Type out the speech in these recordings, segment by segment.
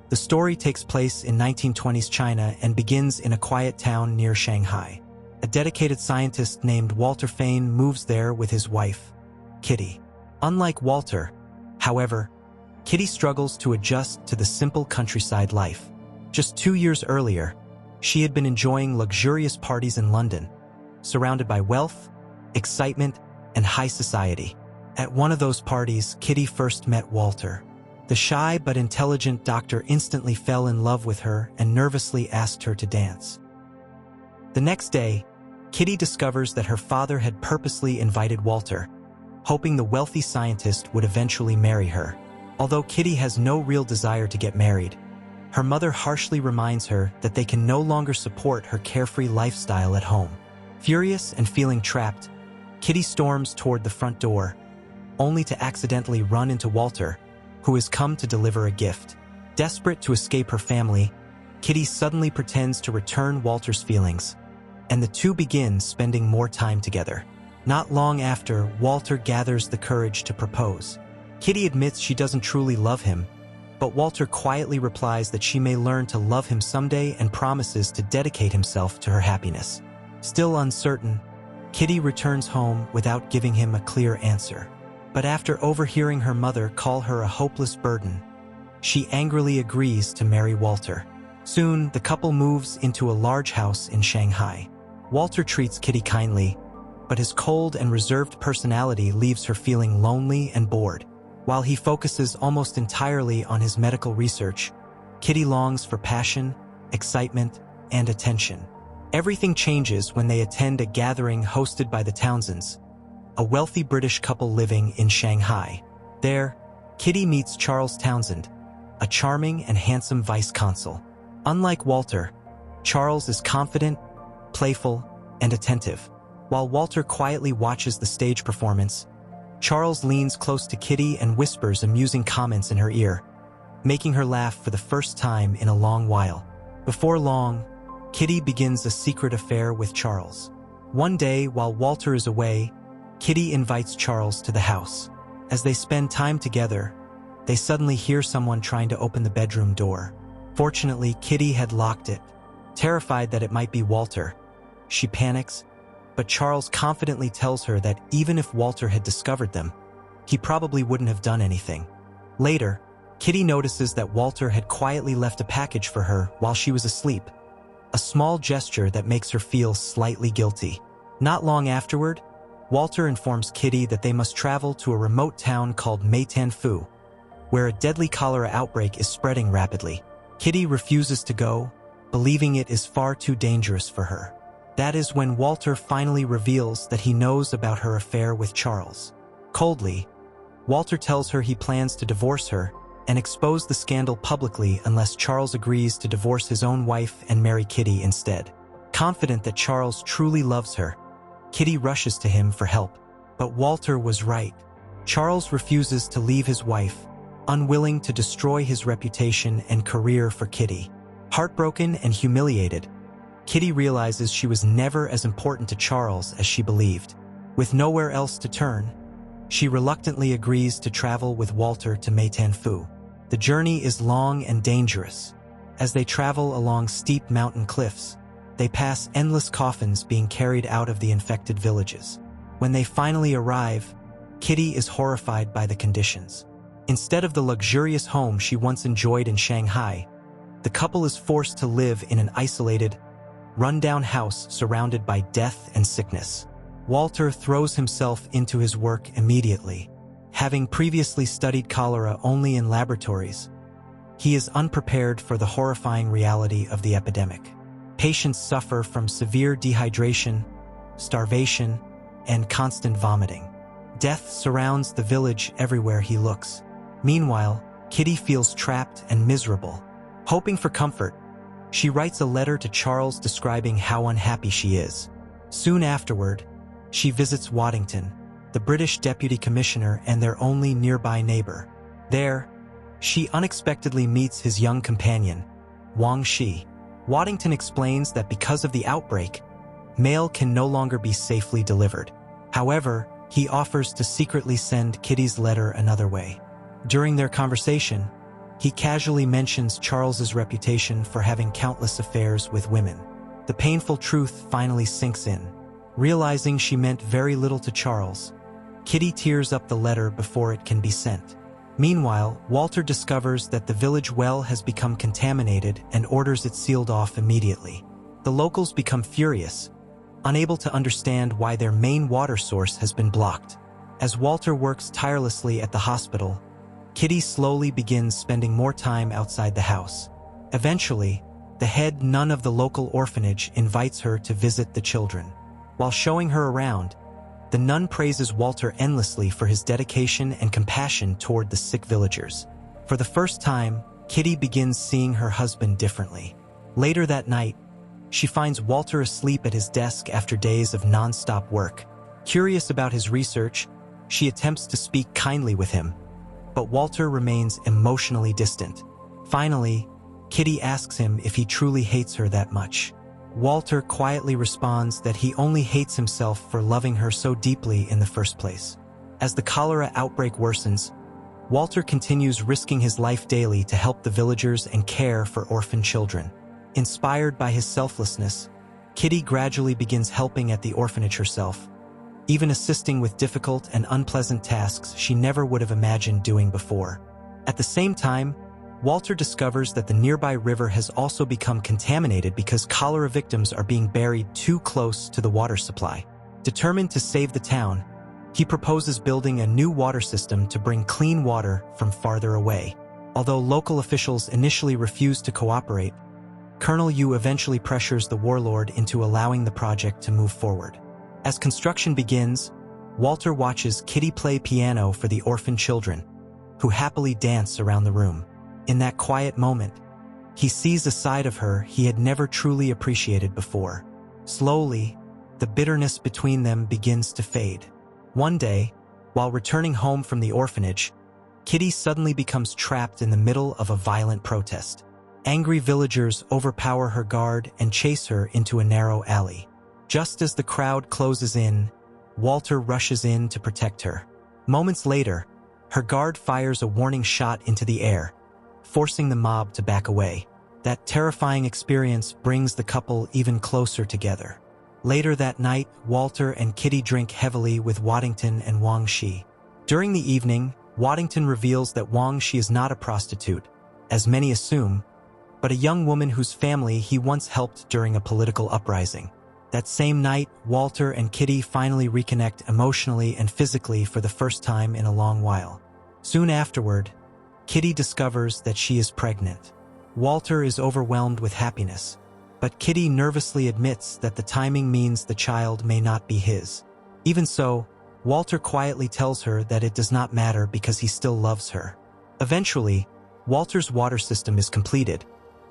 The story takes place in 1920s China and begins in a quiet town near Shanghai. A dedicated scientist named Walter Fane moves there with his wife, Kitty. Unlike Walter, however, Kitty struggles to adjust to the simple countryside life. Just 2 years earlier, she had been enjoying luxurious parties in London, surrounded by wealth, excitement, and high society. At one of those parties, Kitty first met Walter. The shy but intelligent doctor instantly fell in love with her and nervously asked her to dance. The next day, Kitty discovers that her father had purposely invited Walter, hoping the wealthy scientist would eventually marry her. Although Kitty has no real desire to get married, her mother harshly reminds her that they can no longer support her carefree lifestyle at home. Furious and feeling trapped, Kitty storms toward the front door, only to accidentally run into Walter, who has come to deliver a gift. Desperate to escape her family, Kitty suddenly pretends to return Walter's feelings, and the two begin spending more time together. Not long after, Walter gathers the courage to propose. Kitty admits she doesn't truly love him, but Walter quietly replies that she may learn to love him someday and promises to dedicate himself to her happiness. Still uncertain, Kitty returns home without giving him a clear answer. But after overhearing her mother call her a hopeless burden, she angrily agrees to marry Walter. Soon, the couple moves into a large house in Shanghai. Walter treats Kitty kindly, but his cold and reserved personality leaves her feeling lonely and bored. While he focuses almost entirely on his medical research, Kitty longs for passion, excitement, and attention. Everything changes when they attend a gathering hosted by the Townsends, a wealthy British couple living in Shanghai. There, Kitty meets Charles Townsend, a charming and handsome vice-consul. Unlike Walter, Charles is confident, playful, and attentive. While Walter quietly watches the stage performance, Charles leans close to Kitty and whispers amusing comments in her ear, making her laugh for the first time in a long while. Before long, Kitty begins a secret affair with Charles. One day, while Walter is away, Kitty invites Charles to the house. As they spend time together, they suddenly hear someone trying to open the bedroom door. Fortunately, Kitty had locked it. Terrified that it might be Walter, she panics, but Charles confidently tells her that even if Walter had discovered them, he probably wouldn't have done anything. Later, Kitty notices that Walter had quietly left a package for her while she was asleep, a small gesture that makes her feel slightly guilty. Not long afterward, Walter informs Kitty that they must travel to a remote town called Unfaithful, where a deadly cholera outbreak is spreading rapidly. Kitty refuses to go, believing it is far too dangerous for her. That is when Walter finally reveals that he knows about her affair with Charles. Coldly, Walter tells her he plans to divorce her and expose the scandal publicly unless Charles agrees to divorce his own wife and marry Kitty instead. Confident that Charles truly loves her, Kitty rushes to him for help. But Walter was right. Charles refuses to leave his wife, unwilling to destroy his reputation and career for Kitty. Heartbroken and humiliated, Kitty realizes she was never as important to Charles as she believed. With nowhere else to turn, she reluctantly agrees to travel with Walter to Unfaithful. The journey is long and dangerous. As they travel along steep mountain cliffs, they pass endless coffins being carried out of the infected villages. When they finally arrive, Kitty is horrified by the conditions. Instead of the luxurious home she once enjoyed in Shanghai, the couple is forced to live in an isolated, run-down house surrounded by death and sickness. Walter throws himself into his work immediately. Having previously studied cholera only in laboratories, he is unprepared for the horrifying reality of the epidemic. Patients suffer from severe dehydration, starvation, and constant vomiting. Death surrounds the village everywhere he looks. Meanwhile, Kitty feels trapped and miserable. Hoping for comfort, she writes a letter to Charles describing how unhappy she is. Soon afterward, she visits Waddington, the British deputy commissioner and their only nearby neighbor. There, she unexpectedly meets his young companion, Wang Shi. Waddington explains that because of the outbreak, mail can no longer be safely delivered. However, he offers to secretly send Kitty's letter another way. During their conversation, He casually mentions Charles's reputation for having countless affairs with women. The painful truth finally sinks in. Realizing she meant very little to Charles, Kitty tears up the letter before it can be sent. Meanwhile, Walter discovers that the village well has become contaminated and orders it sealed off immediately. The locals become furious, unable to understand why their main water source has been blocked. As Walter works tirelessly at the hospital, Kitty slowly begins spending more time outside the house. Eventually, the head nun of the local orphanage invites her to visit the children. While showing her around, the nun praises Walter endlessly for his dedication and compassion toward the sick villagers. For the first time, Kitty begins seeing her husband differently. Later that night, she finds Walter asleep at his desk after days of non-stop work. Curious about his research, she attempts to speak kindly with him, but Walter remains emotionally distant. Finally, Kitty asks him if he truly hates her that much. Walter quietly responds that he only hates himself for loving her so deeply in the first place. As the cholera outbreak worsens, Walter continues risking his life daily to help the villagers and care for orphan children. Inspired by his selflessness, Kitty gradually begins helping at the orphanage herself, even assisting with difficult and unpleasant tasks she never would have imagined doing before. At the same time, Walter discovers that the nearby river has also become contaminated because cholera victims are being buried too close to the water supply. Determined to save the town, he proposes building a new water system to bring clean water from farther away. Although local officials initially refuse to cooperate, Colonel Yu eventually pressures the warlord into allowing the project to move forward. As construction begins, Walter watches Kitty play piano for the orphan children, who happily dance around the room. In that quiet moment, he sees a side of her he had never truly appreciated before. Slowly, the bitterness between them begins to fade. One day, while returning home from the orphanage, Kitty suddenly becomes trapped in the middle of a violent protest. Angry villagers overpower her guard and chase her into a narrow alley. Just as the crowd closes in, Walter rushes in to protect her. Moments later, her guard fires a warning shot into the air, forcing the mob to back away. That terrifying experience brings the couple even closer together. Later that night, Walter and Kitty drink heavily with Waddington and Wang Shi. During the evening, Waddington reveals that Wang Shi is not a prostitute, as many assume, but a young woman whose family he once helped during a political uprising. That same night, Walter and Kitty finally reconnect emotionally and physically for the first time in a long while. Soon afterward, Kitty discovers that she is pregnant. Walter is overwhelmed with happiness, but Kitty nervously admits that the timing means the child may not be his. Even so, Walter quietly tells her that it does not matter because he still loves her. Eventually, Walter's water system is completed,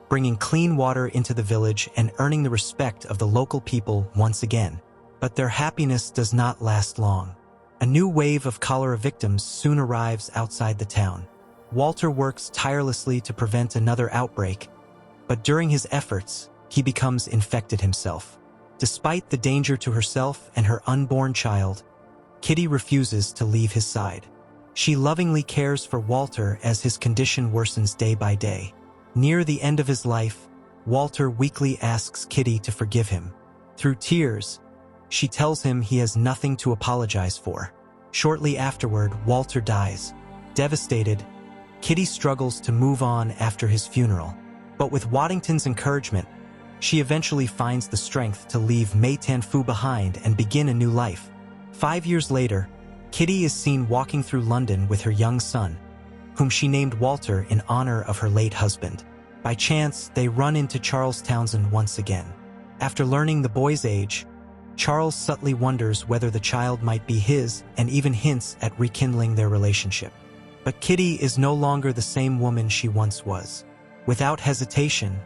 bringing clean water into the village and earning the respect of the local people once again. But their happiness does not last long. A new wave of cholera victims soon arrives outside the town. Walter works tirelessly to prevent another outbreak, but during his efforts, he becomes infected himself. Despite the danger to herself and her unborn child, Kitty refuses to leave his side. She lovingly cares for Walter as his condition worsens day by day. Near the end of his life, Walter weakly asks Kitty to forgive him. Through tears, she tells him he has nothing to apologize for. Shortly afterward, Walter dies. Devastated, Kitty struggles to move on after his funeral. But with Waddington's encouragement, she eventually finds the strength to leave Mei Tanfu behind and begin a new life. 5 years later, Kitty is seen walking through London with her young son, whom she named Walter in honor of her late husband. By chance, they run into Charles Townsend once again. After learning the boy's age, Charles subtly wonders whether the child might be his and even hints at rekindling their relationship. But Kitty is no longer the same woman she once was. Without hesitation,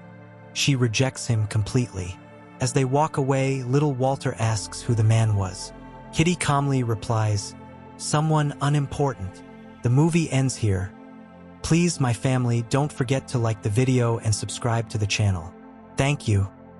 she rejects him completely. As they walk away, little Walter asks who the man was. Kitty calmly replies, "Someone unimportant." The movie ends here. Please, my family, don't forget to like the video and subscribe to the channel. Thank you.